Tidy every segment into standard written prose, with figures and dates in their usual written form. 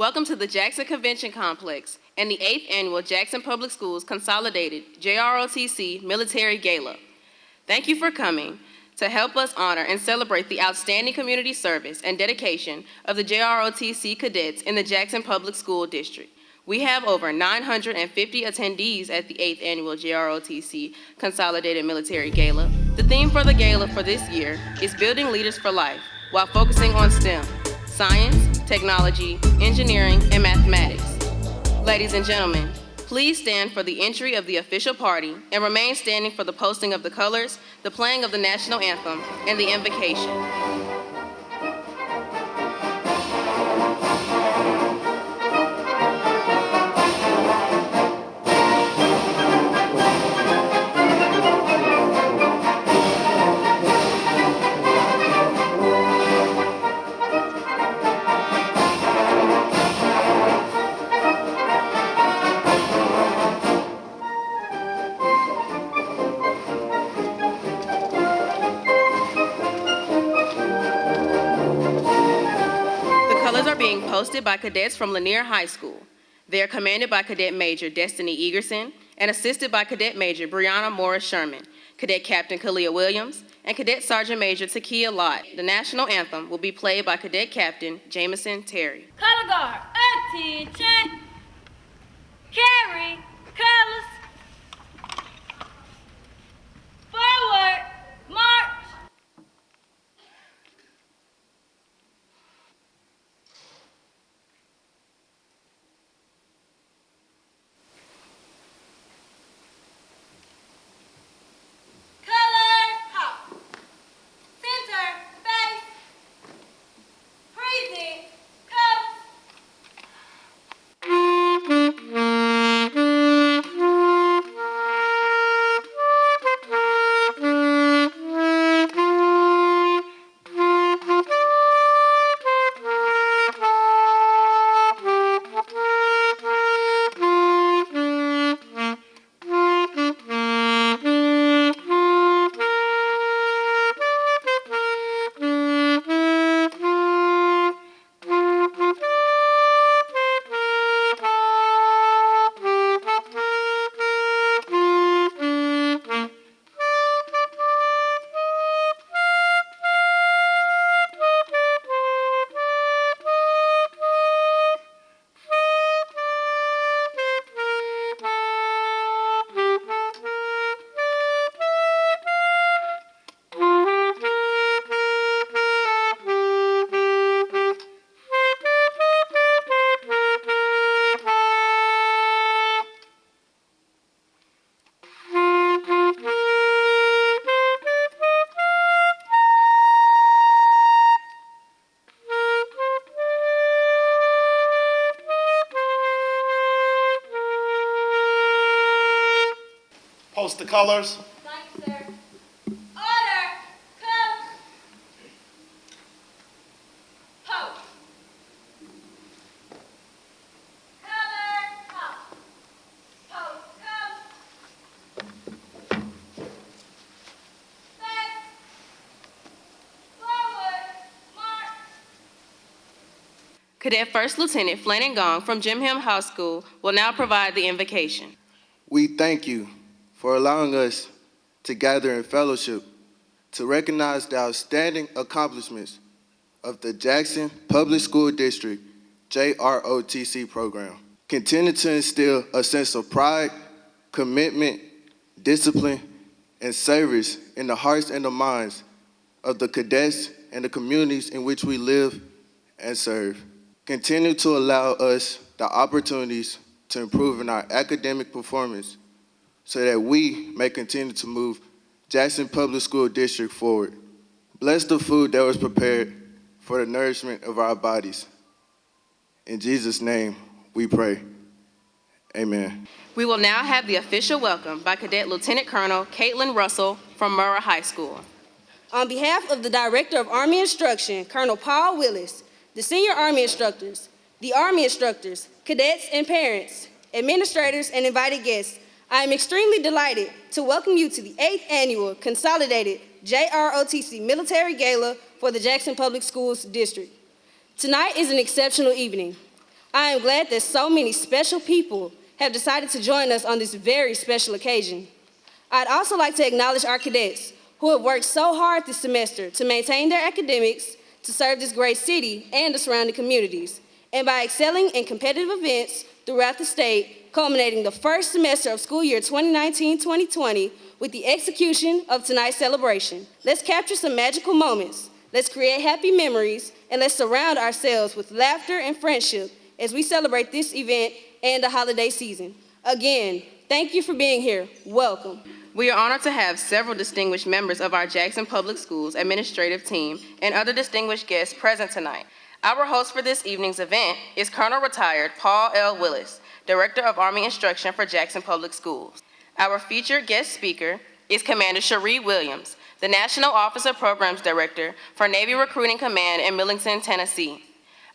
Welcome to the Jackson Convention Complex and the 8th Annual Jackson Public Schools Consolidated JROTC Military Gala. Thank you for coming to help us honor and celebrate the outstanding community service and dedication of the JROTC cadets in the Jackson Public School District. We have over 950 attendees at the 8th Annual JROTC Consolidated Military Gala. The theme for the gala for this year is Building Leaders for Life while focusing on STEM, science, technology, engineering, and mathematics. Ladies and gentlemen, please stand for the entry of the official party and remain standing for the posting of the colors, the playing of the national anthem, and the invocation. Hosted by cadets from Lanier High School. They are commanded by Cadet Major Destiny Egerson and assisted by Cadet Major Brianna Morris Sherman, Cadet Captain Kalia Williams, and Cadet Sergeant Major Takia Lott. The national anthem will be played by Cadet Captain Jameson Terry. Color guard, attention, carry colors, forward, march. Post the colors. Thank you, sir. Order, come. Post. Color, pop. Post, come. Face. Forward, march. Cadet First Lieutenant Flannan Gong from Jim Hill High School will now provide the invocation. We thank you for allowing us to gather in fellowship to recognize the outstanding accomplishments of the Jackson Public School District JROTC program. Continue to instill a sense of pride, commitment, discipline, and service in the hearts and the minds of the cadets and the communities in which we live and serve. Continue to allow us the opportunities to improve in our academic performance so that we may continue to move Jackson Public School District forward. Bless the food that was prepared for the nourishment of our bodies. In Jesus' name, we pray. Amen. We will now have the official welcome by Cadet Lieutenant Colonel Caitlin Russell from Murrah High School. On behalf of the Director of Army Instruction, Colonel Powell Willis, the senior Army instructors, the Army instructors, cadets and parents, administrators, and invited guests, I am extremely delighted to welcome you to the 8th Annual Consolidated JROTC Military Gala for the Jackson Public Schools District. Tonight is an exceptional evening. I am glad that so many special people have decided to join us on this very special occasion. I'd also like to acknowledge our cadets who have worked so hard this semester to maintain their academics, to serve this great city and the surrounding communities, and by excelling in competitive events throughout the state, culminating the first semester of school year 2019-2020 with the execution of tonight's celebration. Let's capture some magical moments. Let's create happy memories, and let's surround ourselves with laughter and friendship as we celebrate this event and the holiday season. Again, thank you for being here. Welcome. We are honored to have several distinguished members of our Jackson Public Schools administrative team and other distinguished guests present tonight. Our host for this evening's event is Colonel Retired Paul L. Willis, Director of Army Instruction for Jackson Public Schools. Our featured guest speaker is Commander Sheree Williams, the National Officer Programs Director for Navy Recruiting Command in Millington, Tennessee.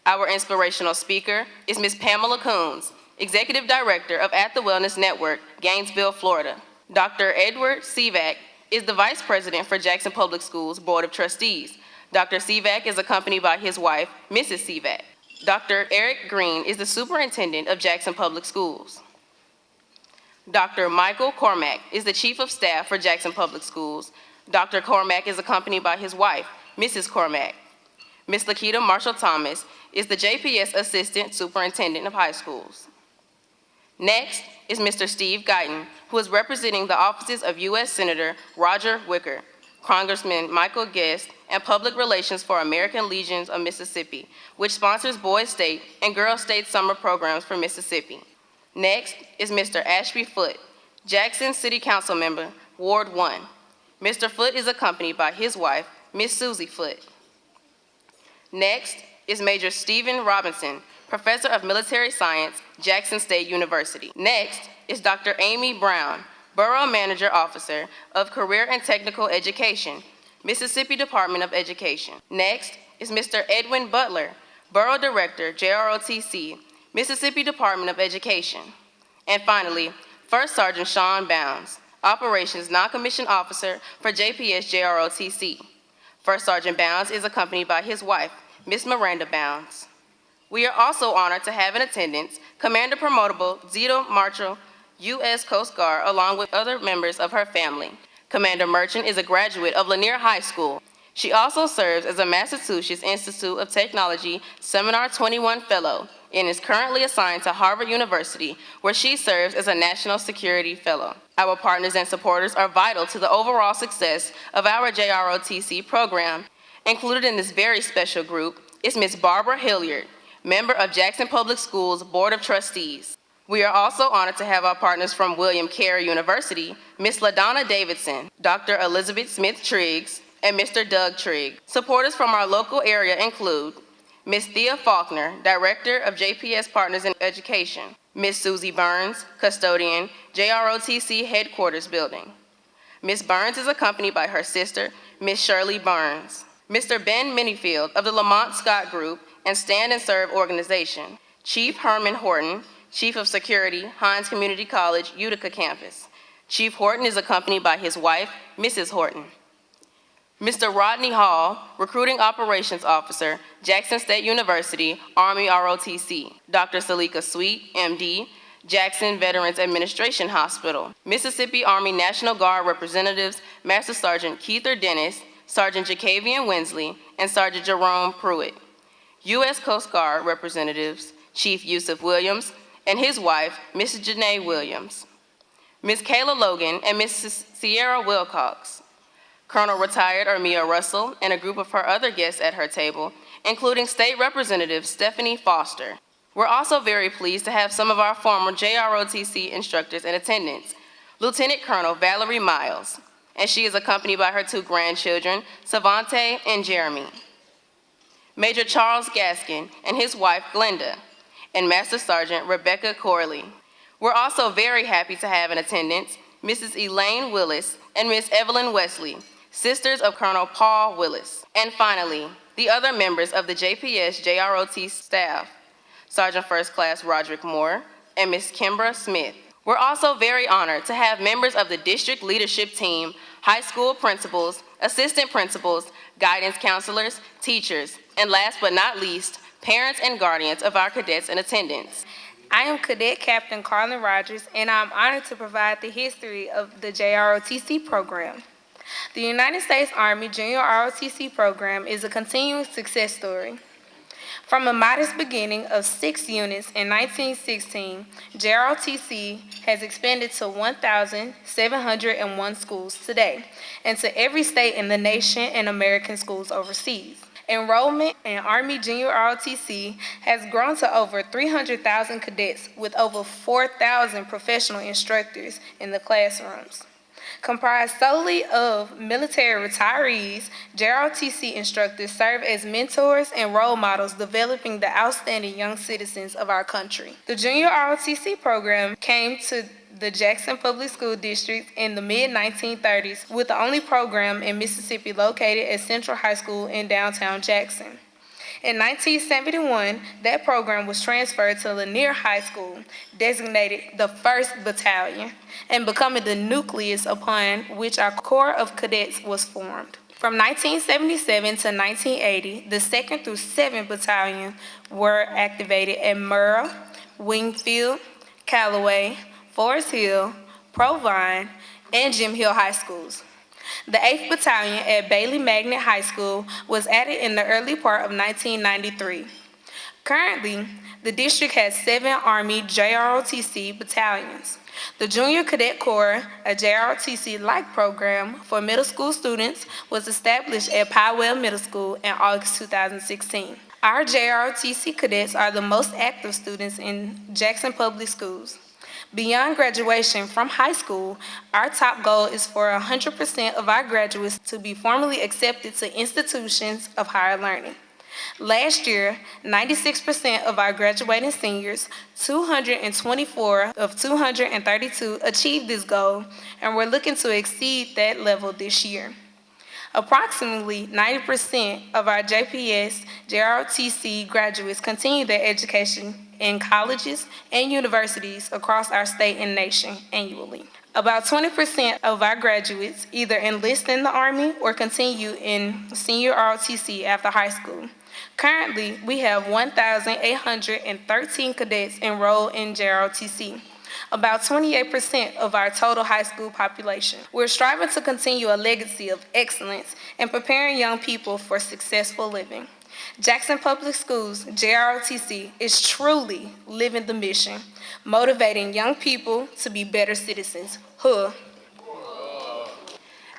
Our inspirational speaker is Ms. Pamela Koons, Executive Director of At the Wellness Network, Gainesville, Florida. Dr. Edward Sivak is the Vice President for Jackson Public Schools Board of Trustees. Dr. Sivak is accompanied by his wife, Mrs. Sivak. Dr. Errick Greene is the Superintendent of Jackson Public Schools. Dr. Michael Cormack is the Chief of Staff for Jackson Public Schools. Dr. Cormack is accompanied by his wife, Mrs. Cormack. Ms. Lakita Marshall-Thomas is the JPS Assistant Superintendent of High Schools. Next is Mr. Steve Guyton, who is representing the offices of U.S. Senator Roger Wicker, Congressman Michael Guest, and Public Relations for American Legions of Mississippi, which sponsors Boys State and Girls State summer programs for Mississippi. Next is Mr. Ashby Foote, Jackson City Council Member, Ward 1. Mr. Foote is accompanied by his wife, Ms. Susie Foote. Next is Major Stephen Robinson, Professor of Military Science, Jackson State University. Next is Dr. Amy Brown, Borough Manager Officer of Career and Technical Education, Mississippi Department of Education. Next is Mr. Edwin Butler, Borough Director, JROTC, Mississippi Department of Education. And finally, First Sergeant Sean Bounds, Operations Non-Commissioned Officer for JPS JROTC. First Sergeant Bounds is accompanied by his wife, Ms. Miranda Bounds. We are also honored to have in attendance Commander Promotable Zito Marshall, U.S. Coast Guard, along with other members of her family. Commander Merchant is a graduate of Lanier High School. She also serves as a Massachusetts Institute of Technology Seminar 21 Fellow and is currently assigned to Harvard University, where she serves as a National Security Fellow. Our partners and supporters are vital to the overall success of our JROTC program. Included in this very special group is Ms. Barbara Hilliard, member of Jackson Public Schools Board of Trustees. We are also honored to have our partners from William Carey University, Ms. LaDonna Davidson, Dr. Elizabeth Smith Triggs, and Mr. Doug Trigg. Supporters from our local area include Ms. Thea Faulkner, Director of JPS Partners in Education, Ms. Susie Burns, Custodian, JROTC Headquarters Building. Ms. Burns is accompanied by her sister, Ms. Shirley Burns. Mr. Ben Minifield of the Lamont Scott Group and Stand and Serve Organization. Chief Herman Horton, Chief of Security, Hines Community College, Utica Campus. Chief Horton is accompanied by his wife, Mrs. Horton. Mr. Rodney Hall, Recruiting Operations Officer, Jackson State University, Army ROTC. Dr. Salika Sweet, MD, Jackson Veterans Administration Hospital. Mississippi Army National Guard representatives, Master Sergeant Keither Dennis, Sergeant Jacavian Winsley, and Sergeant Jerome Pruitt. U.S. Coast Guard representatives, Chief Yusuf Williams and his wife, Mrs. Janae Williams. Ms. Kayla Logan and Mrs. Sierra Wilcox. Colonel Retired Ermia Russell and a group of her other guests at her table, including State Representative Stephanie Foster. We're also very pleased to have some of our former JROTC instructors in attendance. Lieutenant Colonel Valerie Miles, and she is accompanied by her two grandchildren, Savante and Jeremy. Major Charles Gaskin and his wife, Glenda, and Master Sergeant Rebecca Corley. We're also very happy to have in attendance Mrs. Elaine Willis and Miss Evelyn Wesley, sisters of Colonel Paul Willis. And finally, the other members of the JPS JROTC staff, Sergeant First Class Roderick Moore and Miss Kimbra Smith. We're also very honored to have members of the district leadership team, high school principals, assistant principals, guidance counselors, teachers, and last but not least, parents and guardians of our cadets in attendance. I am Cadet Captain Carlin Rogers, and I'm honored to provide the history of the JROTC program. The United States Army Junior ROTC program is a continuing success story. From a modest beginning of 6 units in 1916, JROTC has expanded to 1,701 schools today, and to every state in the nation and American schools overseas. Enrollment in Army Junior ROTC has grown to over 300,000 cadets with over 4,000 professional instructors in the classrooms. Comprised solely of military retirees, JROTC instructors serve as mentors and role models developing the outstanding young citizens of our country. The Junior ROTC program came to the Jackson Public School District in the mid-1930s with the only program in Mississippi located at Central High School in downtown Jackson. In 1971, that program was transferred to Lanier High School, designated the 1st Battalion, and becoming the nucleus upon which our Corps of Cadets was formed. From 1977 to 1980, the 2nd through 7th Battalion were activated at Murrah, Wingfield, Callaway, Forest Hill, Provine, and Jim Hill High Schools. The 8th Battalion at Bailey Magnet High School was added in the early part of 1993. Currently, the district has 7 Army JROTC battalions. The Junior Cadet Corps, a JROTC-like program for middle school students, was established at Powell Middle School in August 2016. Our JROTC cadets are the most active students in Jackson Public Schools. Beyond graduation from high school, our top goal is for 100% of our graduates to be formally accepted to institutions of higher learning. Last year, 96% of our graduating seniors, 224 of 232, achieved this goal, and we're looking to exceed that level this year. Approximately 90% of our JPS JROTC graduates continue their education in colleges and universities across our state and nation annually. About 20% of our graduates either enlist in the Army or continue in senior ROTC after high school. Currently, we have 1,813 cadets enrolled in JROTC, about 28% of our total high school population. We're striving to continue a legacy of excellence and preparing young people for successful living. Jackson Public Schools, JROTC, is truly living the mission, motivating young people to be better citizens.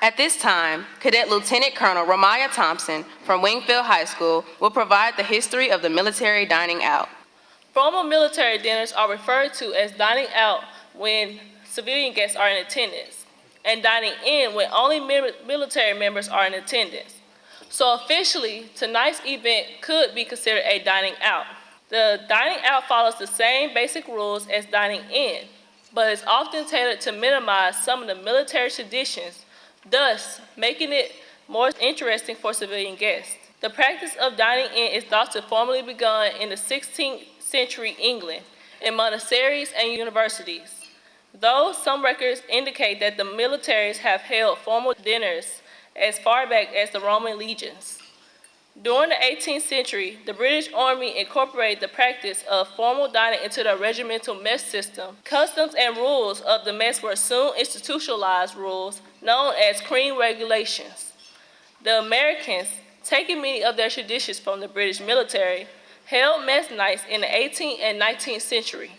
At this time, Cadet Lieutenant Colonel Ramaya Thompson from Wingfield High School will provide the history of the military dining out. Formal military dinners are referred to as dining out when civilian guests are in attendance, and dining in when only military members are in attendance. So officially, tonight's event could be considered a dining out. The dining out follows the same basic rules as dining in, but is often tailored to minimize some of the military traditions, thus making it more interesting for civilian guests. The practice of dining in is thought to formally begun in the 16th century England in monasteries and universities, though some records indicate that the militaries have held formal dinners as far back as the Roman legions. During the 18th century, the British Army incorporated the practice of formal dining into their regimental mess system. Customs and rules of the mess were soon institutionalized rules known as Greene regulations. The Americans, taking many of their traditions from the British military, held mess nights in the 18th and 19th century,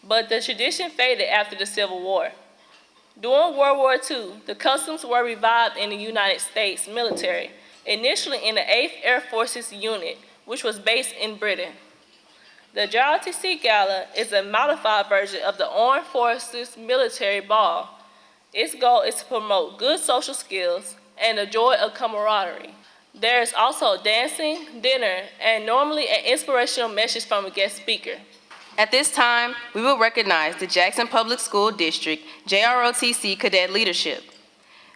but the tradition faded after the Civil War. During World War II, the customs were revived in the United States military, initially in the 8th Air Forces Unit, which was based in Britain. The JROTC Gala is a modified version of the Armed Forces Military Ball. Its goal is to promote good social skills and the joy of camaraderie. There is also dancing, dinner, and normally an inspirational message from a guest speaker. At this time, we will recognize the Jackson Public School District JROTC Cadet leadership.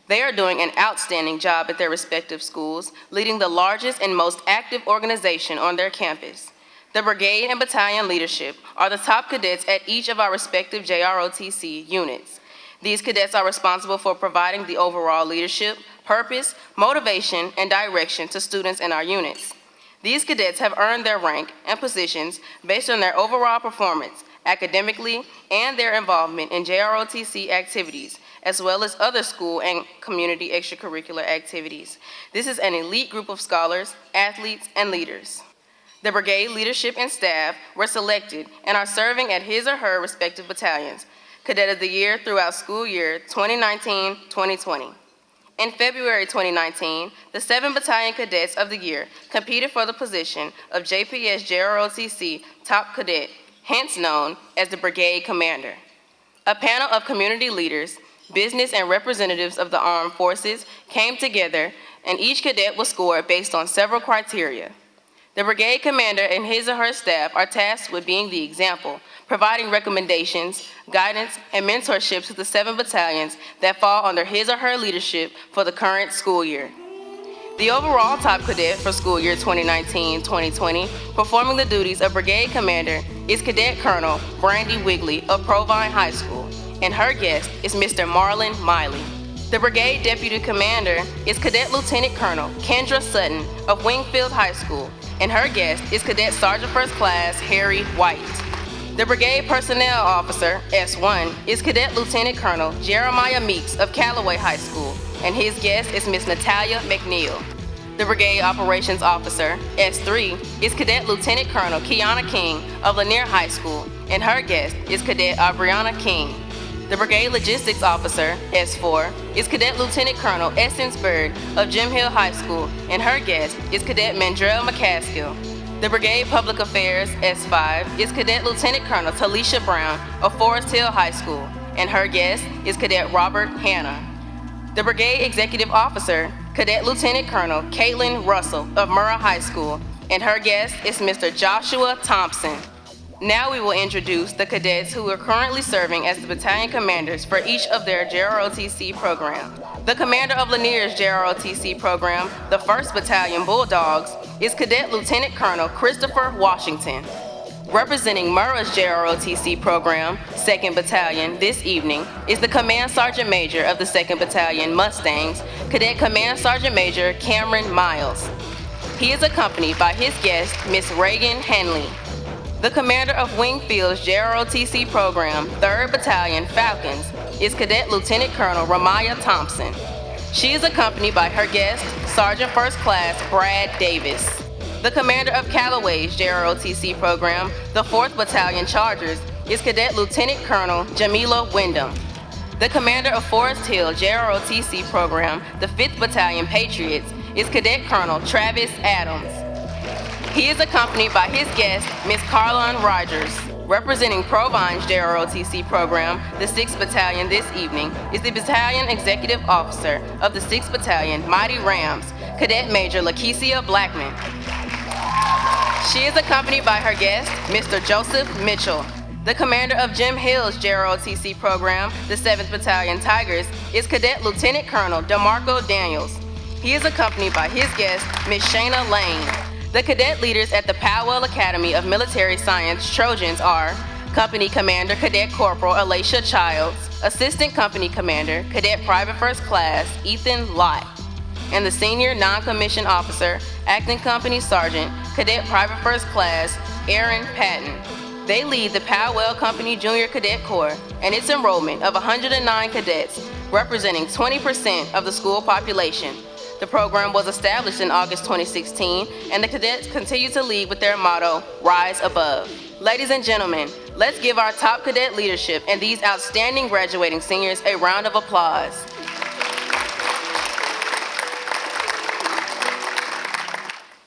They are doing an outstanding job at their respective schools, leading the largest and most active organization on their campus. The brigade and battalion leadership are the top cadets at each of our respective JROTC units. These cadets are responsible for providing the overall leadership, purpose, motivation, and direction to students in our units. These cadets have earned their rank and positions based on their overall performance academically and their involvement in JROTC activities, as well as other school and community extracurricular activities. This is an elite group of scholars, athletes, and leaders. The brigade leadership and staff were selected and are serving at his or her respective battalions. Cadet of the Year throughout school year 2019-2020. In February 2019, the 7 Battalion Cadets of the Year competed for the position of JPS JROTC Top Cadet, hence known as the Brigade Commander. A panel of community leaders, business and representatives of the armed forces came together, and each cadet was scored based on several criteria. The brigade commander and his or her staff are tasked with being the example, providing recommendations, guidance, and mentorship to the 7 battalions that fall under his or her leadership for the current school year. The overall top cadet for school year 2019-2020, performing the duties of brigade commander, is Cadet Colonel Brandy Wigley of Provine High School, and her guest is Mr. Marlon Miley. The brigade deputy commander is Cadet Lieutenant Colonel Kendra Sutton of Wingfield High School, and her guest is Cadet Sergeant First Class Harry White. The brigade personnel officer, S1, is Cadet Lieutenant Colonel Jeremiah Meeks of Callaway High School, and his guest is Ms. Natalia McNeil. The brigade operations officer, S3, is Cadet Lieutenant Colonel Kiana King of Lanier High School, and her guest is Cadet Aubriana King. The brigade logistics officer, S4, is Cadet Lieutenant Colonel Essensberg of Jim Hill High School, and her guest is Cadet Mandrell McCaskill. The brigade public affairs, S5, is Cadet Lieutenant Colonel Talisha Brown of Forest Hill High School, and her guest is Cadet Robert Hanna. The brigade executive officer, Cadet Lieutenant Colonel Caitlin Russell of Murrah High School, and her guest is Mr. Joshua Thompson. Now we will introduce the cadets who are currently serving as the battalion commanders for each of their JROTC program. The commander of Lanier's JROTC program, the 1st Battalion Bulldogs, is Cadet Lieutenant Colonel Christopher Washington. Representing Murrah's JROTC program, 2nd Battalion, this evening, is the Command Sergeant Major of the 2nd Battalion Mustangs, Cadet Command Sergeant Major Cameron Miles. He is accompanied by his guest, Miss Reagan Henley. The commander of Wingfield's JROTC program, 3rd Battalion Falcons, is Cadet Lieutenant Colonel Ramaya Thompson. She is accompanied by her guest, Sergeant First Class Brad Davis. The commander of Callaway's JROTC program, the 4th Battalion Chargers, is Cadet Lieutenant Colonel Jamila Wyndham. The commander of Forest Hill JROTC program, the 5th Battalion Patriots, is Cadet Colonel Travis Adams. He is accompanied by his guest, Ms. Carlon Rogers. Representing Provine's JROTC program, the 6th Battalion this evening, is the Battalion Executive Officer of the 6th Battalion Mighty Rams, Cadet Major Lakesia Blackman. She is accompanied by her guest, Mr. Joseph Mitchell. The commander of Jim Hill's JROTC program, the 7th Battalion Tigers, is Cadet Lieutenant Colonel DeMarco Daniels. He is accompanied by his guest, Ms. Shayna Lane. The cadet leaders at the Powell Academy of Military Science Trojans are Company Commander Cadet Corporal Alacia Childs, Assistant Company Commander Cadet Private First Class Ethan Lott, and the Senior Non-Commissioned Officer, Acting Company Sergeant Cadet Private First Class Aaron Patton. They lead the Powell Company Junior Cadet Corps and its enrollment of 109 cadets, representing 20% of the school population. The program was established in August 2016, and the cadets continue to lead with their motto, Rise Above. Ladies and gentlemen, let's give our top cadet leadership and these outstanding graduating seniors a round of applause.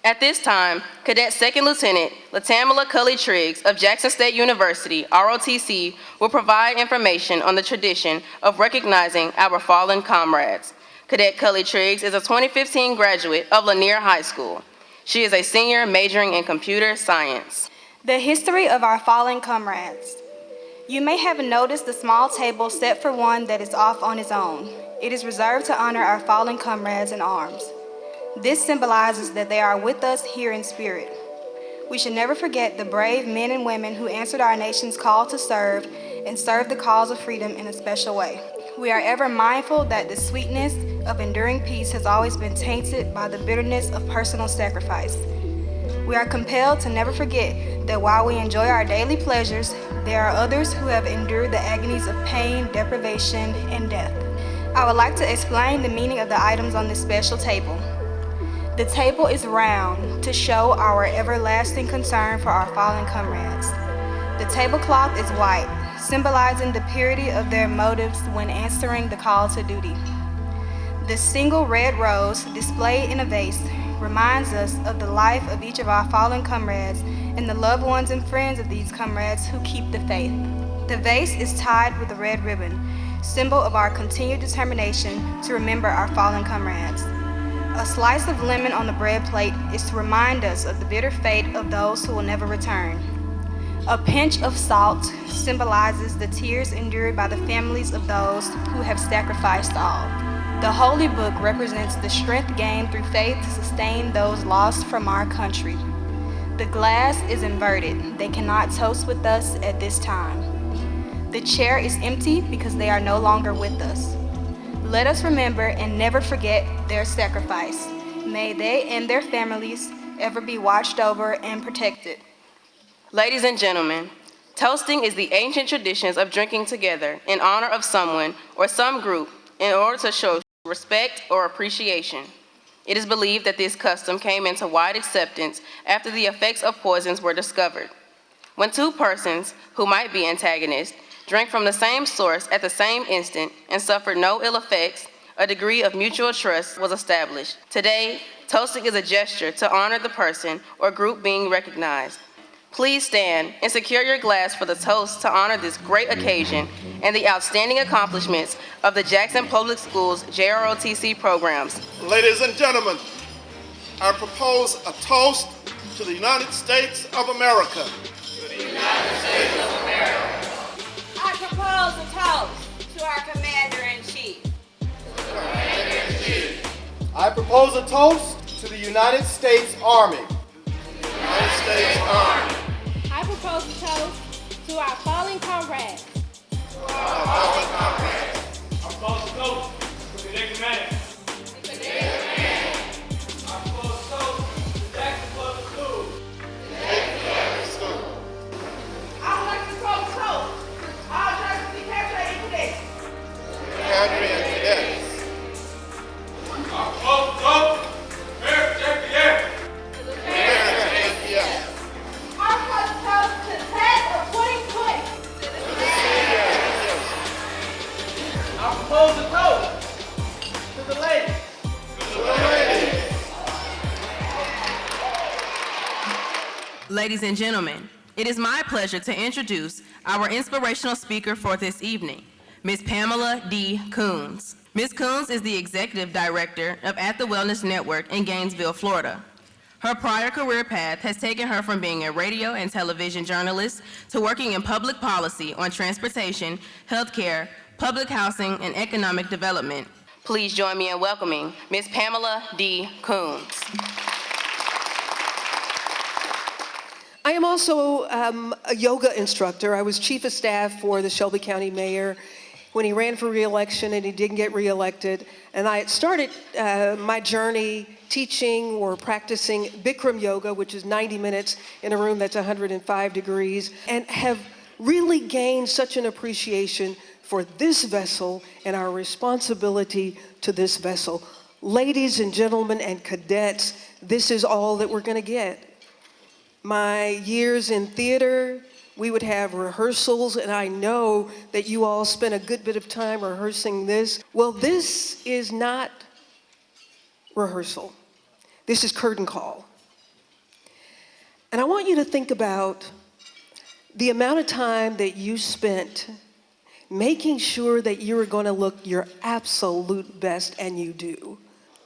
At this time, Cadet Second Lieutenant Latamela Cully Triggs of Jackson State University, ROTC, will provide information on the tradition of recognizing our fallen comrades. Cadet Cully Triggs is a 2015 graduate of Lanier High School. She is a senior majoring in computer science. The history of our fallen comrades. You may have noticed the small table set for one that is off on its own. It is reserved to honor our fallen comrades in arms. This symbolizes that they are with us here in spirit. We should never forget the brave men and women who answered our nation's call to serve and served the cause of freedom in a special way. We are ever mindful that the sweetness of enduring peace has always been tainted by the bitterness of personal sacrifice. We are compelled to never forget that while we enjoy our daily pleasures, there are others who have endured the agonies of pain, deprivation, and death. I would like to explain the meaning of the items on this special table. The table is round to show our everlasting concern for our fallen comrades. The tablecloth is white, symbolizing the purity of their motives when answering the call to duty. The single red rose displayed in a vase reminds us of the life of each of our fallen comrades and the loved ones and friends of these comrades who keep the faith. The vase is tied with a red ribbon, symbol of our continued determination to remember our fallen comrades. A slice of lemon on the bread plate is to remind us of the bitter fate of those who will never return. A pinch of salt symbolizes the tears endured by the families of those who have sacrificed all. The Holy Book represents the strength gained through faith to sustain those lost from our country. The glass is inverted. They cannot toast with us at this time. The chair is empty because they are no longer with us. Let us remember and never forget their sacrifice. May they and their families ever be watched over and protected. Ladies and gentlemen, toasting is the ancient traditions of drinking together in honor of someone or some group in order to show respect or appreciation. It is believed that this custom came into wide acceptance after the effects of poisons were discovered. When two persons who might be antagonists drank from the same source at the same instant and suffered no ill effects, a degree of mutual trust was established. Today, toasting is a gesture to honor the person or group being recognized. Please stand and secure your glass for the toast to honor this great occasion and the outstanding accomplishments of the Jackson Public Schools JROTC programs. Ladies and gentlemen, I propose a toast to the United States of America. To the United States of America. I propose a toast to our Commander-in-Chief. I propose a toast to the United States Army. United States Army. I propose a toast to our fallen comrades. Fallen comrades. I propose a toast to the Cadet Command. I propose a toast to Jackson Public Schools. I would like to propose a toast to all Jackson cadets. Cadre and cadets. I propose a toast to Errick JPS. JPS. I propose a toast to the class of 2020. I propose a toast to the ladies. Ladies and gentlemen, it is my pleasure to introduce our inspirational speaker for this evening, Ms. Pamela D. Koons. Ms. Koons is the Executive Director of At the Wellness Network in Gainesville, Florida. Her prior career path has taken her from being a radio and television journalist to working in public policy on transportation, healthcare, public housing, and economic development. Please join me in welcoming Ms. Pamela D. Koons. I am also a yoga instructor. I was chief of staff for the Shelby County mayor when he ran for re-election and he didn't get re-elected. And I started my journey teaching or practicing Bikram yoga, which is 90 minutes in a room that's 105 degrees, and have really gained such an appreciation for this vessel and our responsibility to this vessel. Ladies and gentlemen and cadets, this is all that we're gonna get. My years in theater, we would have rehearsals, and I know that you all spent a good bit of time rehearsing this. Well, this is not rehearsal. This is curtain call. And I want you to think about the amount of time that you spent making sure that you were going to look your absolute best, and you do.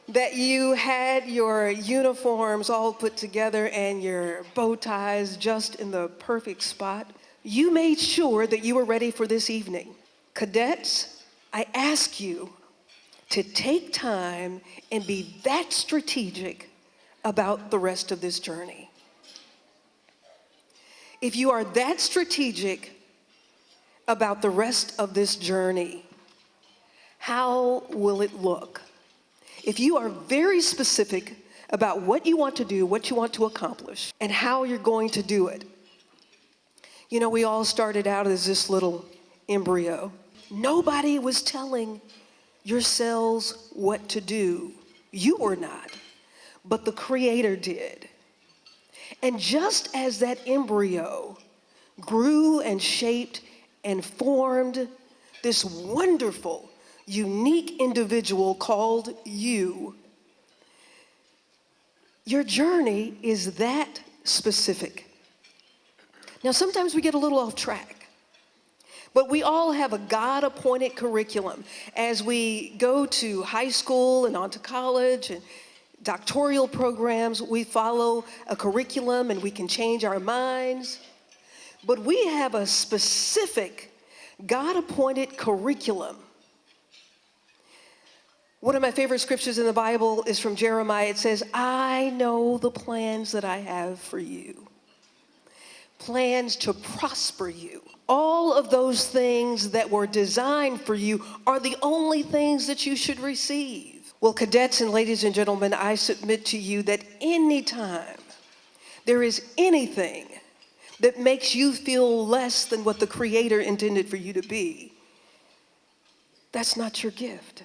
That you had your uniforms all put together and your bow ties just in the perfect spot. You made sure that you were ready for this evening. Cadets, I ask you to take time and be that strategic about the rest of this journey. If you are that strategic about the rest of this journey, how will it look? If you are very specific about what you want to do, what you want to accomplish, and how you're going to do it. You know, we all started out as this little embryo. Nobody was telling your cells what to do. You were not, but the Creator did. And just as that embryo grew and shaped and formed this wonderful, unique individual called you, your journey is that specific. Now, sometimes we get a little off track, but we all have a God-appointed curriculum. As we go to high school and on to college and doctoral programs, we follow a curriculum and we can change our minds. But we have a specific God-appointed curriculum. One of my favorite scriptures in the Bible is from Jeremiah. It says, I know the plans that I have for you. Plans to prosper you. All of those things that were designed for you are the only things that you should receive. Well, cadets and ladies and gentlemen, I submit to you that anytime there is anything that makes you feel less than what the Creator intended for you to be, that's not your gift.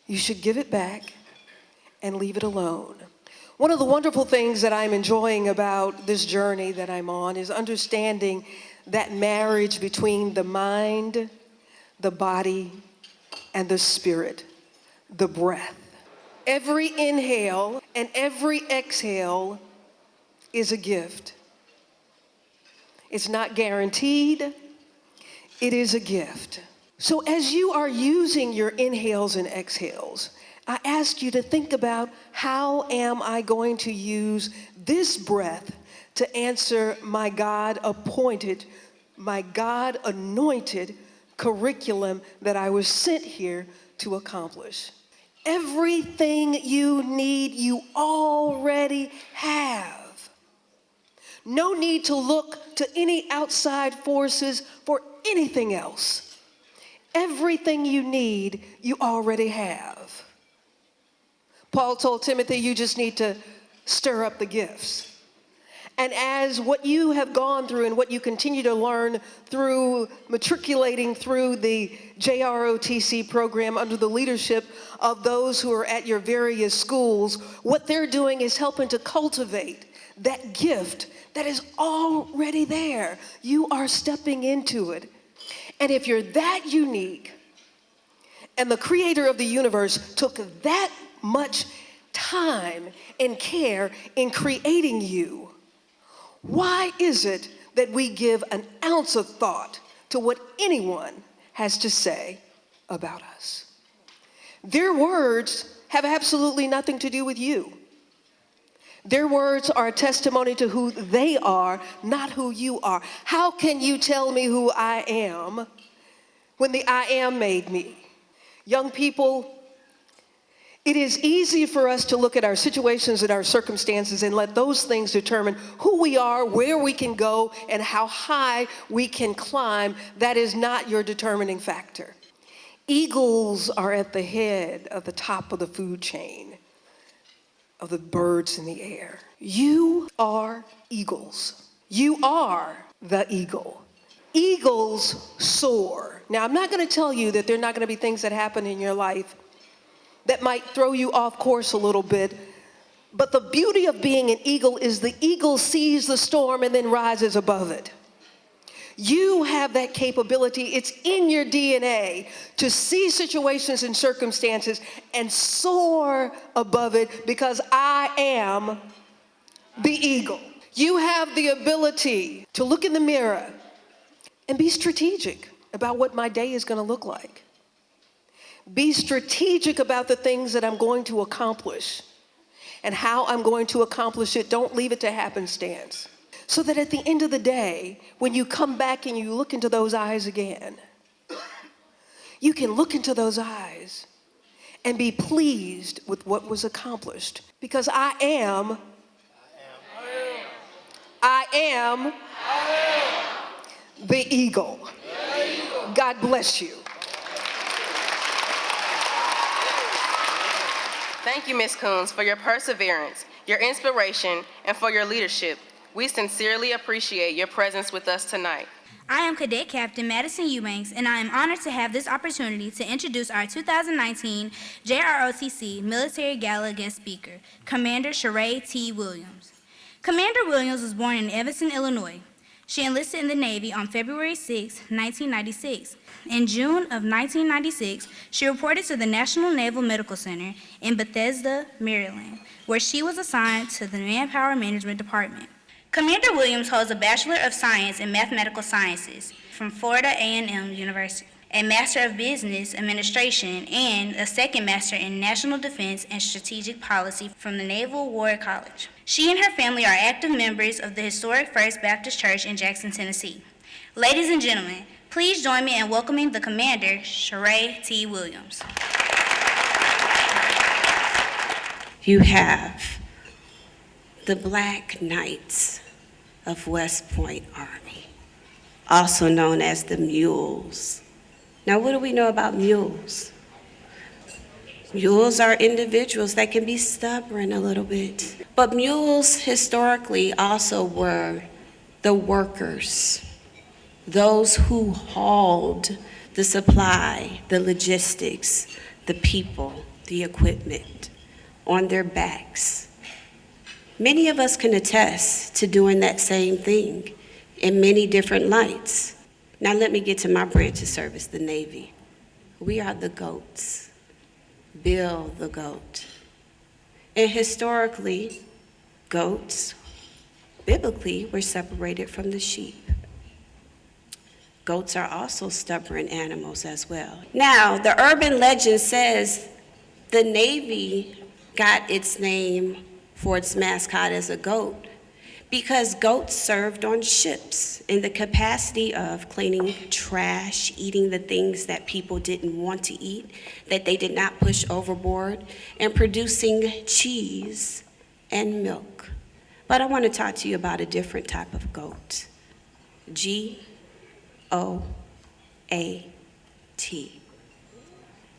You should give it back and leave it alone. One of the wonderful things that I'm enjoying about this journey that I'm on is understanding that marriage between the mind, the body, and the spirit, the breath. Every inhale and every exhale is a gift. It's not guaranteed, it is a gift. So as you are using your inhales and exhales, I ask you to think about, how am I going to use this breath to answer my God-appointed, my God-anointed curriculum that I was sent here to accomplish? Everything you need, you already have. No need to look to any outside forces for anything else. Everything you need, you already have. Paul told Timothy, you just need to stir up the gifts. And as what you have gone through and what you continue to learn through matriculating through the JROTC program under the leadership of those who are at your various schools, what they're doing is helping to cultivate that gift that is already there. You are stepping into it. And if you're that unique, and the Creator of the universe took that much time and care in creating you, why is it that we give an ounce of thought to what anyone has to say about us? Their words have absolutely nothing to do with you. Their words are a testimony to who they are, not who you are. How can you tell me who I am when the I am made me? Young people, it is easy for us to look at our situations and our circumstances and let those things determine who we are, where we can go, and how high we can climb. That is not your determining factor. Eagles are at the head of the top of the food chain of the birds in the air. You are eagles. You are the eagle. Eagles soar. Now, I'm not going to tell you that there are not going to be things that happen in your life that might throw you off course a little bit, but the beauty of being an eagle is the eagle sees the storm and then rises above it. You have that capability. It's in your DNA to see situations and circumstances and soar above it, because I am the eagle. You have the ability to look in the mirror and be strategic about what my day is going to look like. Be strategic about the things that I'm going to accomplish and how I'm going to accomplish it. Don't leave it to happenstance. So that at the end of the day, when you come back and you look into those eyes again, you can look into those eyes and be pleased with what was accomplished. Because I am the eagle. God bless you. Thank you, Ms. Koons, for your perseverance, your inspiration, and for your leadership. We sincerely appreciate your presence with us tonight. I am Cadet Captain Madison Eubanks, and I am honored to have this opportunity to introduce our 2019 JROTC Military Gala guest speaker, Commander Sheree T. Williams. Commander Williams was born in Evanston, Illinois. She enlisted in the Navy on February 6, 1996. In June of 1996, she reported to the National Naval Medical Center in Bethesda, Maryland, where she was assigned to the Manpower Management Department. Commander Williams holds a Bachelor of Science in Mathematical Sciences from Florida A&M University, a Master of Business Administration, and a second Master in National Defense and Strategic Policy from the Naval War College. She and her family are active members of the historic First Baptist Church in Jackson, Tennessee. Ladies and gentlemen, please join me in welcoming the Commander, Sheree T. Williams. You have the Black Knights of West Point Army, also known as the Mules. Now, what do we know about mules? Mules are individuals that can be stubborn a little bit. But mules historically also were the workers, those who hauled the supply, the logistics, the people, the equipment on their backs. Many of us can attest to doing that same thing in many different lights. Now let me get to my branch of service, the Navy. We are the goats. Bill the goat. And historically, goats, biblically, were separated from the sheep. Goats are also stubborn animals as well. Now, the urban legend says the Navy got its name for its mascot as a goat because goats served on ships in the capacity of cleaning trash, eating the things that people didn't want to eat, that they did not push overboard, and producing cheese and milk. But I want to talk to you about a different type of goat. G-O-A-T.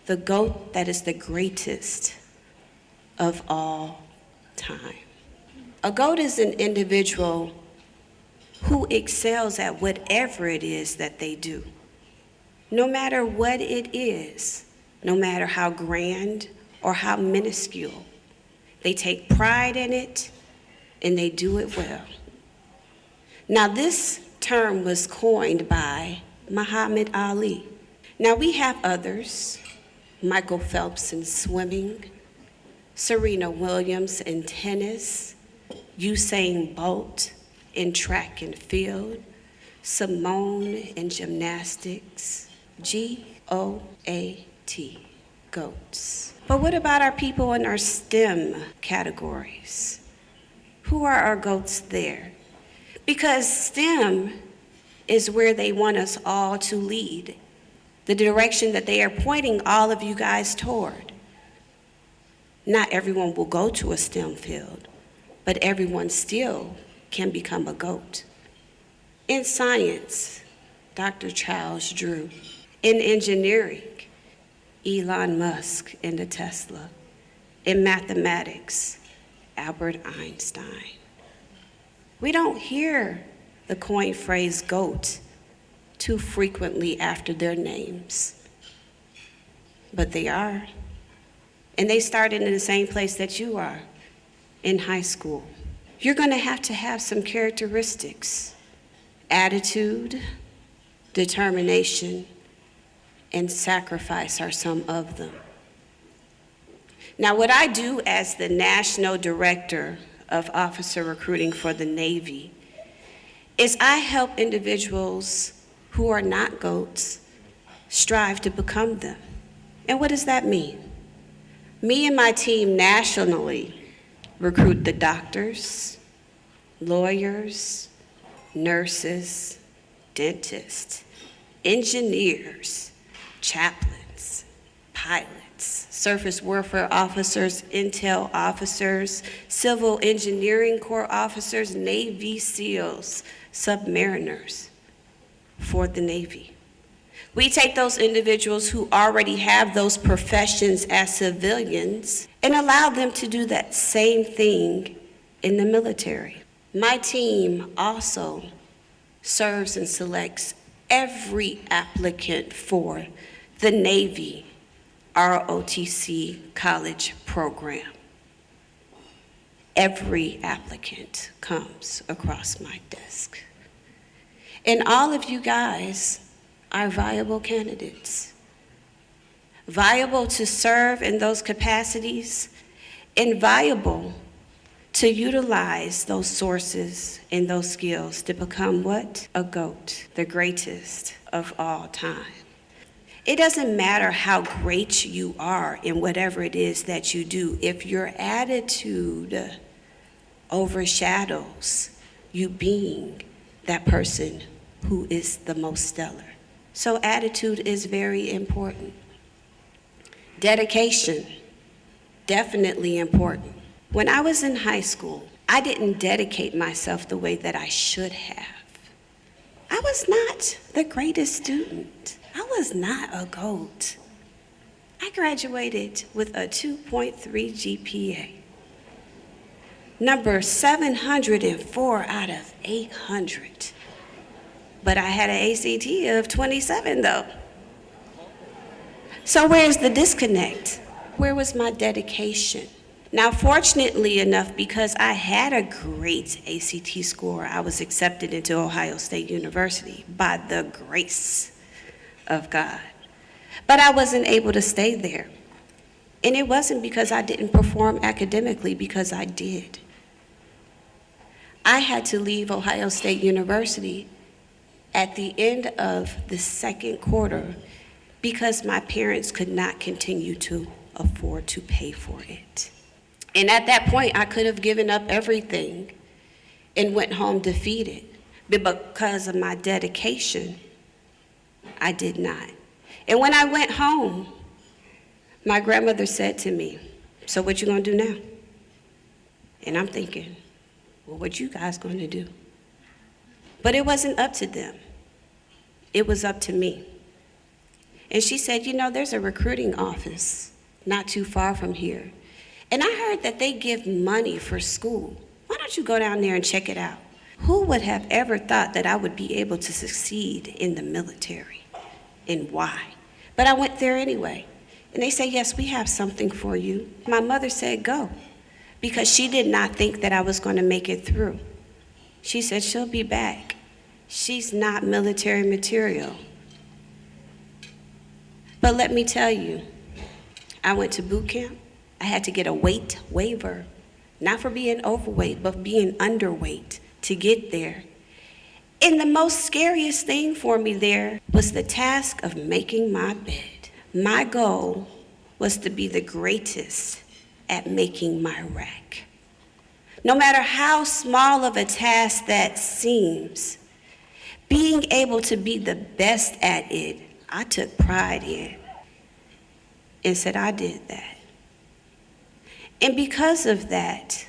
The goat that is the greatest of all time. A goat is an individual who excels at whatever it is that they do. No matter what it is, no matter how grand or how minuscule, they take pride in it and they do it well. Now, this term was coined by Muhammad Ali. Now, we have others, Michael Phelps in swimming, Serena Williams in tennis, Usain Bolt in track and field, Simone in gymnastics, G-O-A-T, goats. But what about our people in our STEM categories? Who are our goats there? Because STEM is where they want us all to lead, the direction that they are pointing all of you guys toward. Not everyone will go to a STEM field, but everyone still can become a GOAT. In science, Dr. Charles Drew. In engineering, Elon Musk and the Tesla. In mathematics, Albert Einstein. We don't hear the coined phrase GOAT too frequently after their names, but they are. And they started in the same place that you are, in high school. You're gonna have to have some characteristics. Attitude, determination, and sacrifice are some of them. Now, what I do as the National Director of Officer Recruiting for the Navy is I help individuals who are not GOATs strive to become them. And what does that mean? Me and my team nationally recruit the doctors, lawyers, nurses, dentists, engineers, chaplains, pilots, surface warfare officers, intel officers, civil engineering corps officers, Navy SEALs, submariners for the Navy. We take those individuals who already have those professions as civilians and allow them to do that same thing in the military. My team also serves and selects every applicant for the Navy ROTC college program. Every applicant comes across my desk. And all of you guys are viable candidates, viable to serve in those capacities, and viable to utilize those sources and those skills to become what? A GOAT, the greatest of all time. It doesn't matter how great you are in whatever it is that you do, if your attitude overshadows you being that person who is the most stellar. So attitude is very important. Dedication, definitely important. When I was in high school, I didn't dedicate myself the way that I should have. I was not the greatest student. I was not a GOAT. I graduated with a 2.3 GPA. Number 704 out of 800. But I had an ACT of 27 though. So where's the disconnect? Where was my dedication? Now, fortunately enough, because I had a great ACT score, I was accepted into Ohio State University by the grace of God. But I wasn't able to stay there. And it wasn't because I didn't perform academically, because I did. I had to leave Ohio State University at the end of the second quarter because my parents could not continue to afford to pay for it. And at that point, I could have given up everything and went home defeated. But because of my dedication, I did not. And when I went home, my grandmother said to me, "So what you gonna do now?" And I'm thinking, well, what you guys gonna do? But it wasn't up to them. It was up to me. And she said, "You know, there's a recruiting office not too far from here. And I heard that they give money for school. Why don't you go down there and check it out?" Who would have ever thought that I would be able to succeed in the military, and why? But I went there anyway. And they said, "Yes, we have something for you." My mother said, "Go," because she did not think that I was going to make it through. She said, "She'll be back. She's not military material." But let me tell you, I went to boot camp. I had to get a weight waiver, not for being overweight, but being underweight to get there. And the most scariest thing for me there was the task of making my bed. My goal was to be the greatest at making my rack. No matter how small of a task that seems, being able to be the best at it, I took pride in and said, I did that. And because of that,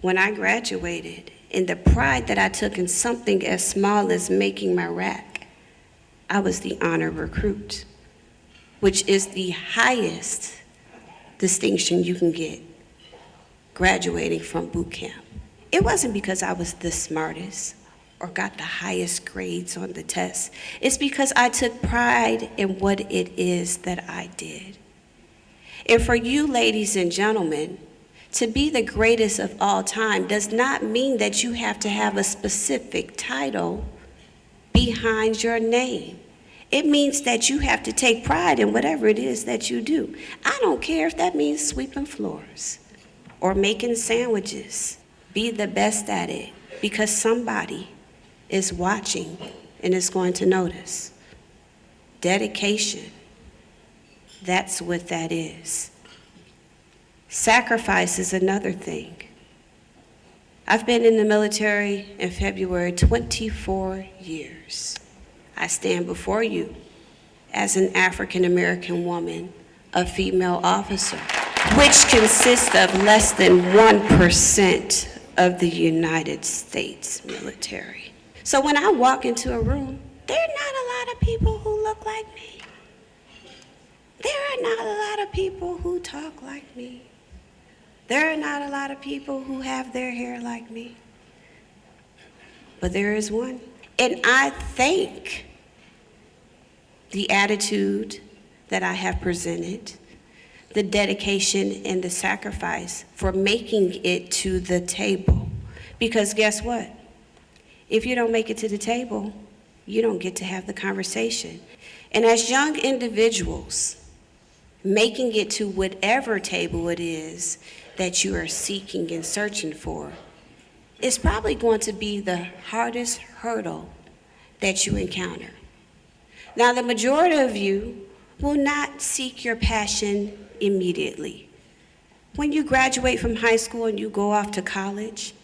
when I graduated, and the pride that I took in something as small as making my rack, I was the honor recruit, which is the highest distinction you can get graduating from boot camp. It wasn't because I was the smartest or got the highest grades on the test. It's because I took pride in what it is that I did. And for you, ladies and gentlemen, to be the greatest of all time does not mean that you have to have a specific title behind your name. It means that you have to take pride in whatever it is that you do. I don't care if that means sweeping floors or making sandwiches. Be the best at it, because somebody is watching and is going to notice. Dedication, that's what that is. Sacrifice is another thing. I've been in the military in February 24 years. I stand before you as an African American woman, a female officer, which consists of less than 1% of the United States military. So when I walk into a room, there are not a lot of people who look like me. There are not a lot of people who talk like me. There are not a lot of people who have their hair like me. But there is one. And I thank the attitude that I have presented, the dedication and the sacrifice for making it to the table. Because guess what? If you don't make it to the table, you don't get to have the conversation. And as young individuals, making it to whatever table it is that you are seeking and searching for is probably going to be the hardest hurdle that you encounter. Now, the majority of you will not seek your passion immediately. When you graduate from high school and you go off to college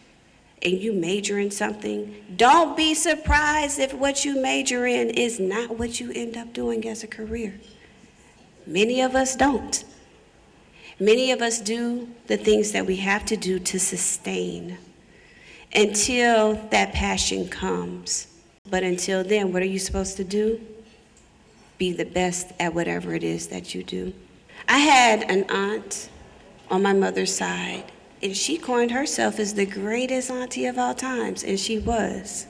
and you major in something, don't be surprised if what you major in is not what you end up doing as a career. Many of us don't. Many of us do the things that we have to do to sustain until that passion comes. But until then, what are you supposed to do? Be the best at whatever it is that you do. I had an aunt on my mother's side, and she coined herself as the greatest auntie of all times, and she was.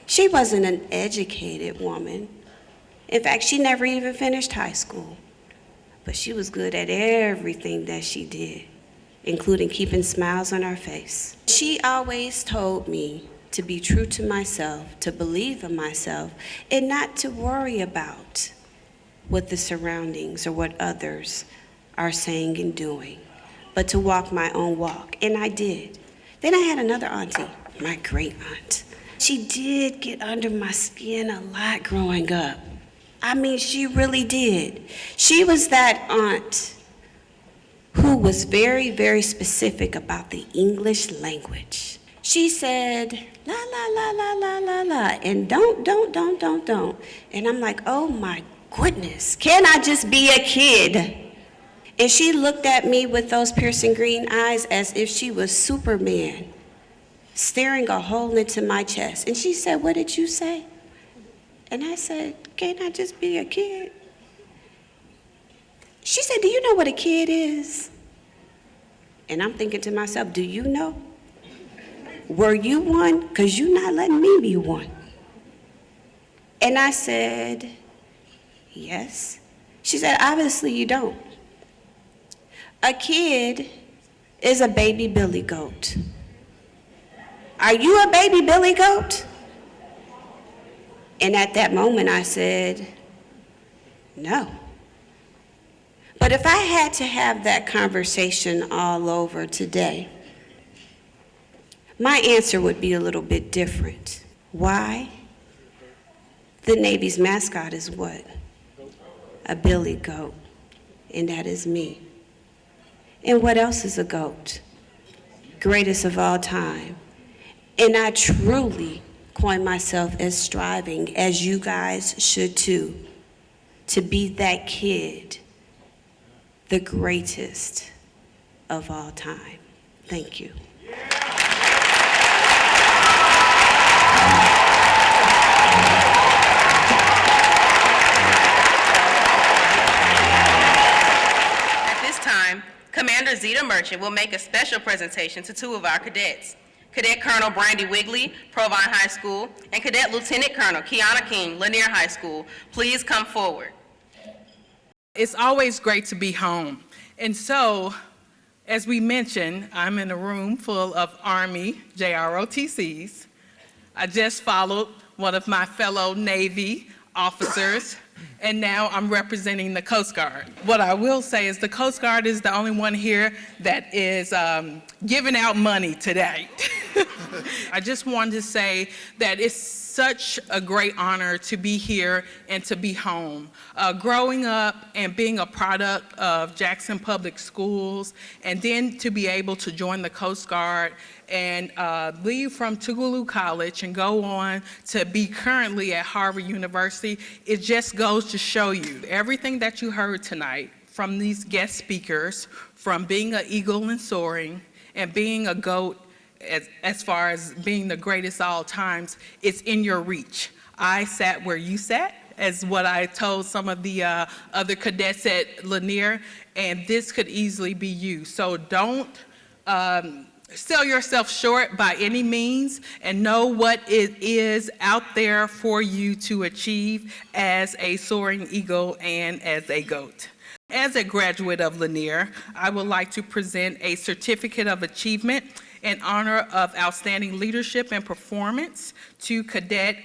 She wasn't an educated woman. In fact, she never even finished high school. But she was good at everything that she did, including keeping smiles on her face. She always told me to be true to myself, to believe in myself, and not to worry about what the surroundings or what others are saying and doing, but to walk my own walk, and I did. Then I had another auntie, my great aunt. She did get under my skin a lot growing up. I mean, she really did. She was that aunt who was very, very specific about the English language. She said, la, la, la, la, la, la, la, and don't. And I'm like, oh my goodness, can I just be a kid? And she looked at me with those piercing green eyes as if she was Superman, staring a hole into my chest. And she said, what did you say? And I said, can't I just be a kid? She said, do you know what a kid is? And I'm thinking to myself, do you know? Were you one? Because you're not letting me be one. And I said, yes. She said, obviously you don't. A kid is a baby billy goat. Are you a baby billy goat? And at that moment I said, no. But if I had to have that conversation all over today, my answer would be a little bit different. Why? The Navy's mascot is what? A billy goat, and that is me. And what else is a goat? Greatest of all time. And I truly coin myself as striving, as you guys should too, to be that kid, the greatest of all time. Thank you. At this time, Commander Zeta Merchant will make a special presentation to two of our cadets. Cadet Colonel Brandy Wigley, Provine High School, and Cadet Lieutenant Colonel Kiana King, Lanier High School. Please come forward. It's always great to be home. And so, as we mentioned, I'm in a room full of Army JROTCs. I just followed one of my fellow Navy officers, and now I'm representing the Coast Guard. What I will say is the Coast Guard is the only one here that is giving out money today. I just wanted to say that it's such a great honor to be here and to be home. Growing up and being a product of Jackson Public Schools, and then to be able to join the Coast Guard and leave from Tougaloo College and go on to be currently at Harvard University, it just goes to show you everything that you heard tonight from these guest speakers, from being an eagle and soaring and being a GOAT, as far as being the greatest all times, it's in your reach. I sat where you sat as what I told some of the other cadets at Lanier, and this could easily be you. So don't sell yourself short by any means, and know what it is out there for you to achieve as a soaring eagle and as a goat. As a graduate of Lanier, I would like to present a certificate of achievement in honor of outstanding leadership and performance to Cadet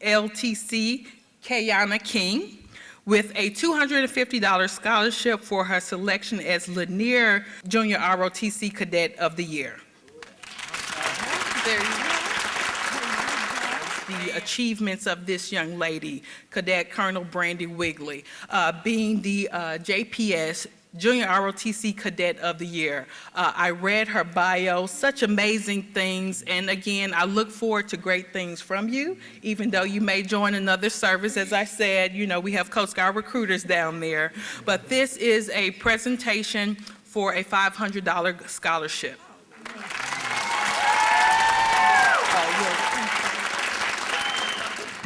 LTC Kayana King, with a $250 scholarship for her selection as Lanier Junior ROTC Cadet of the Year. There you go. The achievements of this young lady, Cadet Colonel Brandy Wigley, being the JPS Junior ROTC Cadet of the Year. I read her bio, such amazing things, and again, I look forward to great things from you, even though you may join another service. As I said, you know, we have Coast Guard recruiters down there, but this is a presentation for a $500 scholarship.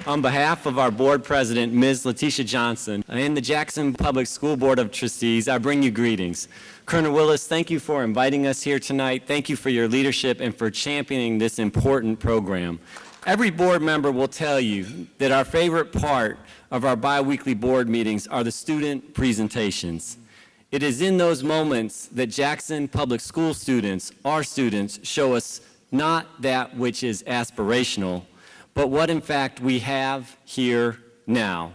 On behalf of our board president, Ms. Letitia Johnson, and the Jackson Public School Board of Trustees, I bring you greetings. Colonel Willis, thank you for inviting us here tonight. Thank you for your leadership and for championing this important program. Every board member will tell you that our favorite part of our bi-weekly board meetings are the student presentations. It is in those moments that Jackson Public School students, our students, show us not that which is aspirational, but what in fact we have here now.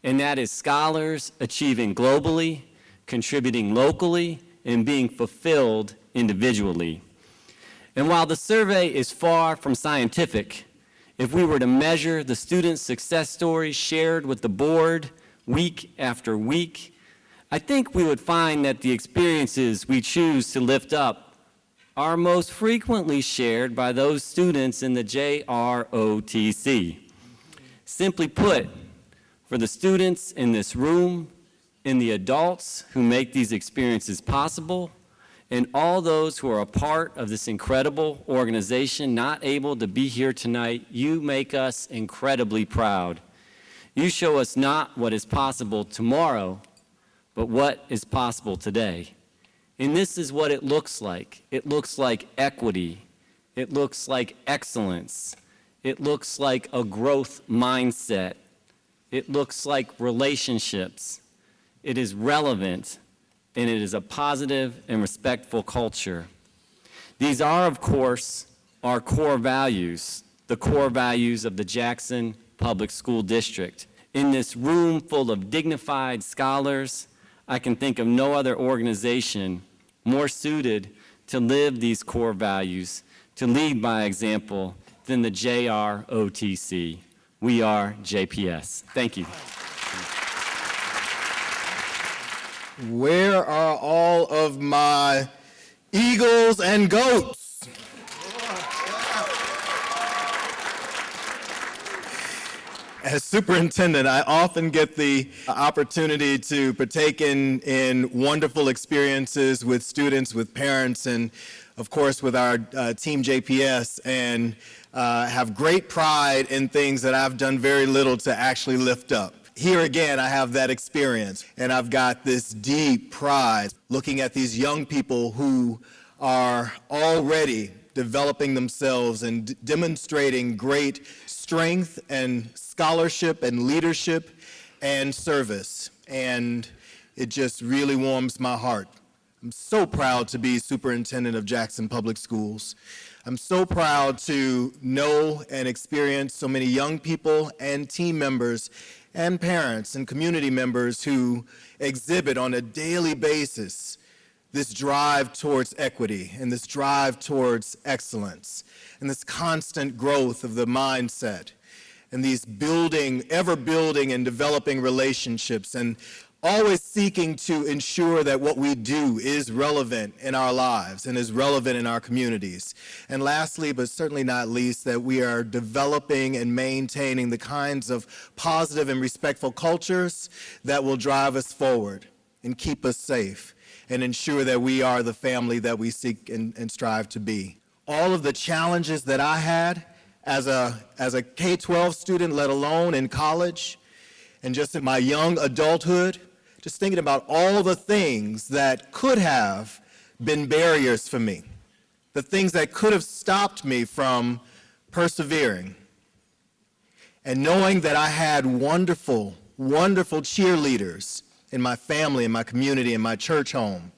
And that is scholars achieving globally, contributing locally, and being fulfilled individually. And while the survey is far from scientific, if we were to measure the students' success stories shared with the board week after week, I think we would find that the experiences we choose to lift up are most frequently shared by those students in the JROTC. Simply put, for the students in this room, and the adults who make these experiences possible, and all those who are a part of this incredible organization not able to be here tonight, you make us incredibly proud. You show us not what is possible tomorrow, but what is possible today. And this is what it looks like. It looks like equity. It looks like excellence. It looks like a growth mindset. It looks like relationships. It is relevant, and it is a positive and respectful culture. These are, of course, our core values, the core values of the Jackson Public School District. In this room full of dignified scholars, I can think of no other organization more suited to live these core values, to lead by example, than the JROTC. We are JPS. Thank you. Where are all of my eagles and goats? As superintendent, I often get the opportunity to partake in wonderful experiences with students, with parents, and of course with our team JPS, and have great pride in things that I've done very little to actually lift up. Here again, I have that experience, and I've got this deep pride looking at these young people who are already developing themselves and demonstrating great strength and scholarship and leadership and service. And it just really warms my heart. I'm so proud to be superintendent of Jackson Public Schools. I'm so proud to know and experience so many young people and team members and parents and community members who exhibit on a daily basis this drive towards equity and this drive towards excellence and this constant growth of the mindset and these ever building and developing relationships, and always seeking to ensure that what we do is relevant in our lives and is relevant in our communities. And lastly, but certainly not least, that we are developing and maintaining the kinds of positive and respectful cultures that will drive us forward and keep us safe and ensure that we are the family that we seek and strive to be. All of the challenges that I had as a K-12 student, let alone in college, and just in my young adulthood, just thinking about all the things that could have been barriers for me, the things that could have stopped me from persevering. And knowing that I had wonderful, wonderful cheerleaders in my family, in my community, in my church home,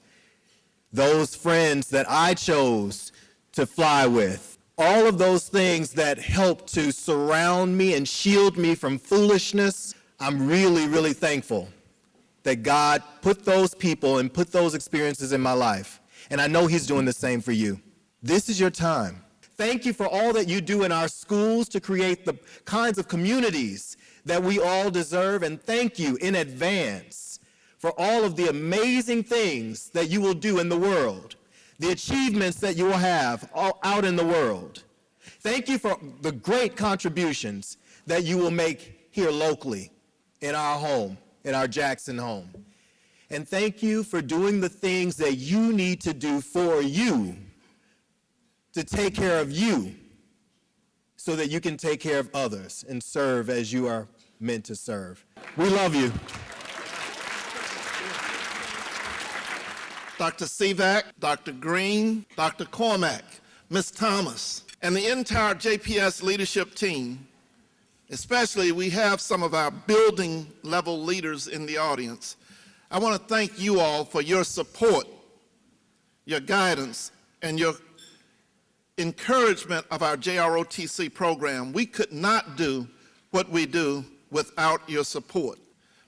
those friends that I chose to fly with, all of those things that helped to surround me and shield me from foolishness, I'm really, really thankful that God put those people and put those experiences in my life. And I know He's doing the same for you. This is your time. Thank you for all that you do in our schools to create the kinds of communities that we all deserve. And thank you in advance for all of the amazing things that you will do in the world, the achievements that you will have out in the world. Thank you for the great contributions that you will make here locally in our home, in our Jackson home. And thank you for doing the things that you need to do for you to take care of you so that you can take care of others and serve as you are meant to serve. We love you. Dr. Sivak, Dr. Greene, Dr. Cormack, Ms. Thomas, and the entire JPS leadership team. Especially, we have some of our building level leaders in the audience. I want to thank you all for your support, your guidance, and your encouragement of our JROTC program. We could not do what we do without your support.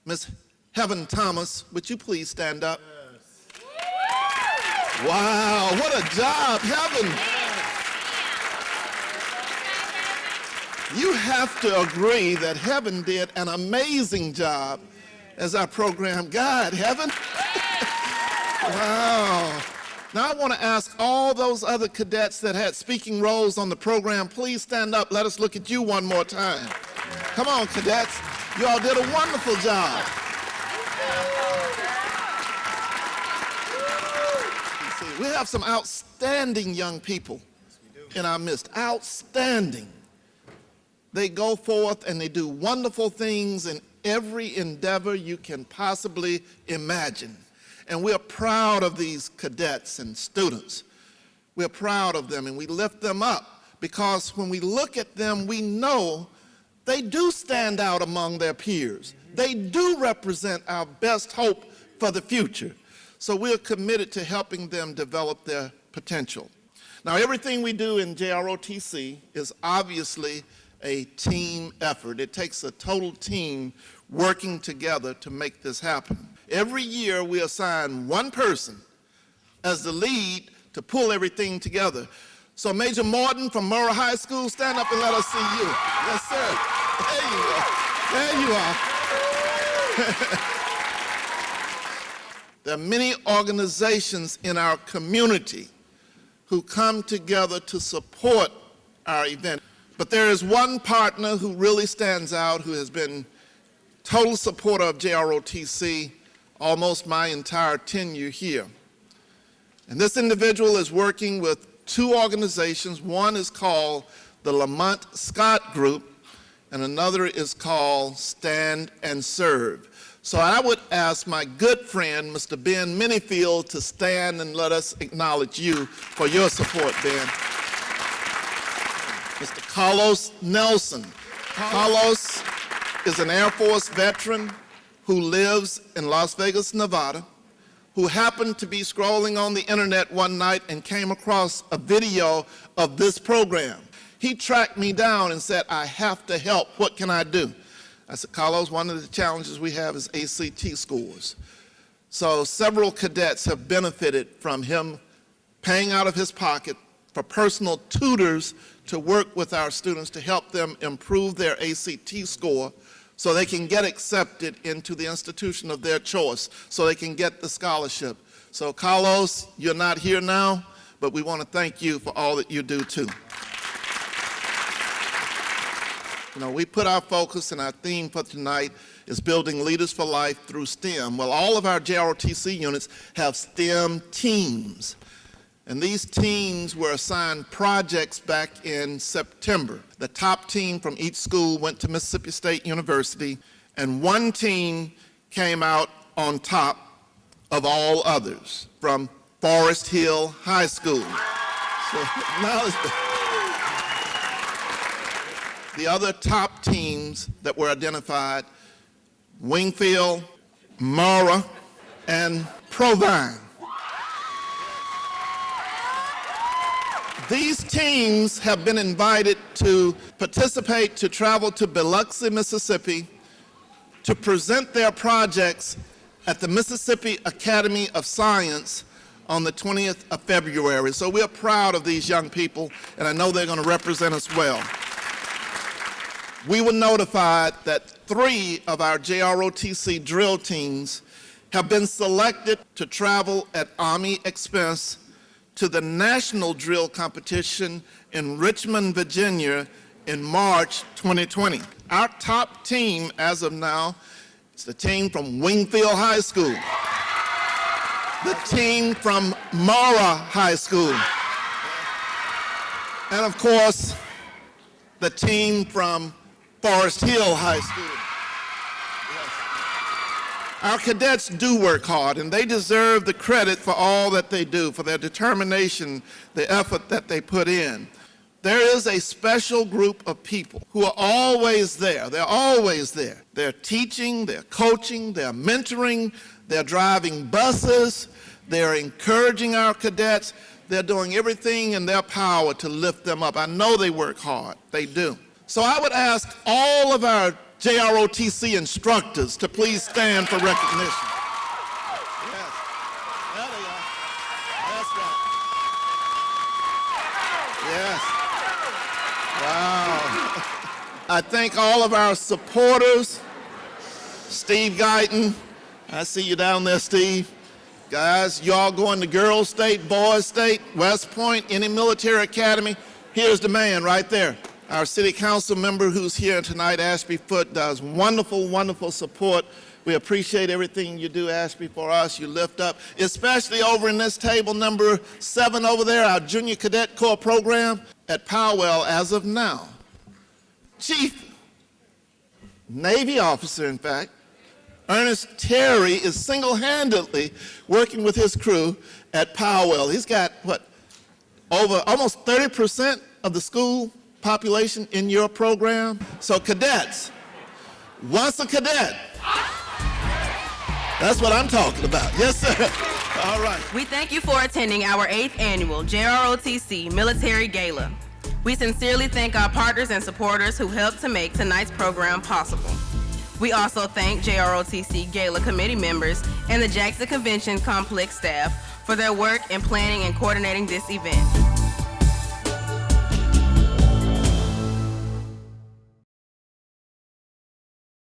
Ms. Heaven Thomas, would you please stand up? Yes. Wow, what a job, Heaven. You have to agree that Heaven did an amazing job as our program guide, Heaven. Wow. Now I want to ask all those other cadets that had speaking roles on the program, please stand up. Let us look at you one more time. Come on, cadets. You all did a wonderful job. We have some outstanding young people in our midst. Outstanding. They go forth and they do wonderful things in every endeavor you can possibly imagine. And we're proud of these cadets and students. We're proud of them and we lift them up because when we look at them, we know they do stand out among their peers. They do represent our best hope for the future. So we're committed to helping them develop their potential. Now, everything we do in JROTC is obviously a team effort. It takes a total team working together to make this happen. Every year we assign one person as the lead to pull everything together. So Major Morton from Murrah High School, stand up and let us see you. Yes, sir. There you are. There you are. There are many organizations in our community who come together to support our event. But there is one partner who really stands out, who has been total supporter of JROTC almost my entire tenure here. And this individual is working with two organizations. One is called the Lamont Scott Group, and another is called Stand and Serve. So I would ask my good friend, Mr. Ben Minifield, to stand and let us acknowledge you for your support, Ben. Mr. Carlos Nelson. Carlos is an Air Force veteran who lives in Las Vegas, Nevada, who happened to be scrolling on the internet one night and came across a video of this program. He tracked me down and said, I have to help. What can I do? I said, Carlos, one of the challenges we have is ACT scores. So several cadets have benefited from him paying out of his pocket for personal tutors to work with our students to help them improve their ACT score so they can get accepted into the institution of their choice, so they can get the scholarship. So Carlos, you're not here now, but we want to thank you for all that you do too. You know, we put our focus and our theme for tonight is building leaders for life through STEM. Well, all of our JROTC units have STEM teams. And these teams were assigned projects back in September. The top team from each school went to Mississippi State University And one team came out on top of all others from Forest Hill High School. So now the other top teams that were identified, Wingfield, Mara, and Provine. These teams have been invited to participate, to travel to Biloxi, Mississippi, to present their projects at the Mississippi Academy of Science on the 20th of February. So we're proud of these young people, and I know they're going to represent us well. We were notified that 3 of our JROTC drill teams have been selected to travel at Army expense to the national drill competition in Richmond, Virginia in March 2020. Our top team as of now is the team from Wingfield High School, the team from Mara High School, and of course, the team from Forest Hill High School. Our cadets do work hard, and they deserve the credit for all that they do, for their determination, the effort that they put in. There is a special group of people who are always there. They're always there. They're teaching, they're coaching, they're mentoring, they're driving buses, they're encouraging our cadets. They're doing everything in their power to lift them up. I know they work hard. They do. So I would ask all of our JROTC instructors to please stand for recognition. Yes, there they are. That's right. Yes. Wow. I thank all of our supporters. Steve Guyton, I see you down there, Steve. Guys, y'all going to Girls State, Boys State, West Point, any military academy? Here's the man right there. Our city council member who's here tonight, Ashby Foote, does wonderful, wonderful support. We appreciate everything you do, Ashby, for us. You lift up, especially over in this table number 7 over there, our Junior Cadet Corps program at Powell as of now. Chief Navy officer, in fact, Ernest Terry is single-handedly working with his crew at Powell. He's got, over almost 30% of the school population in your program. So cadets, once a cadet, that's what I'm talking about. Yes, sir. All right. We thank you for attending our 8th annual JROTC Military Gala. We sincerely thank our partners and supporters who helped to make tonight's program possible. We also thank JROTC Gala committee members and the Jackson Convention Complex staff for their work in planning and coordinating this event.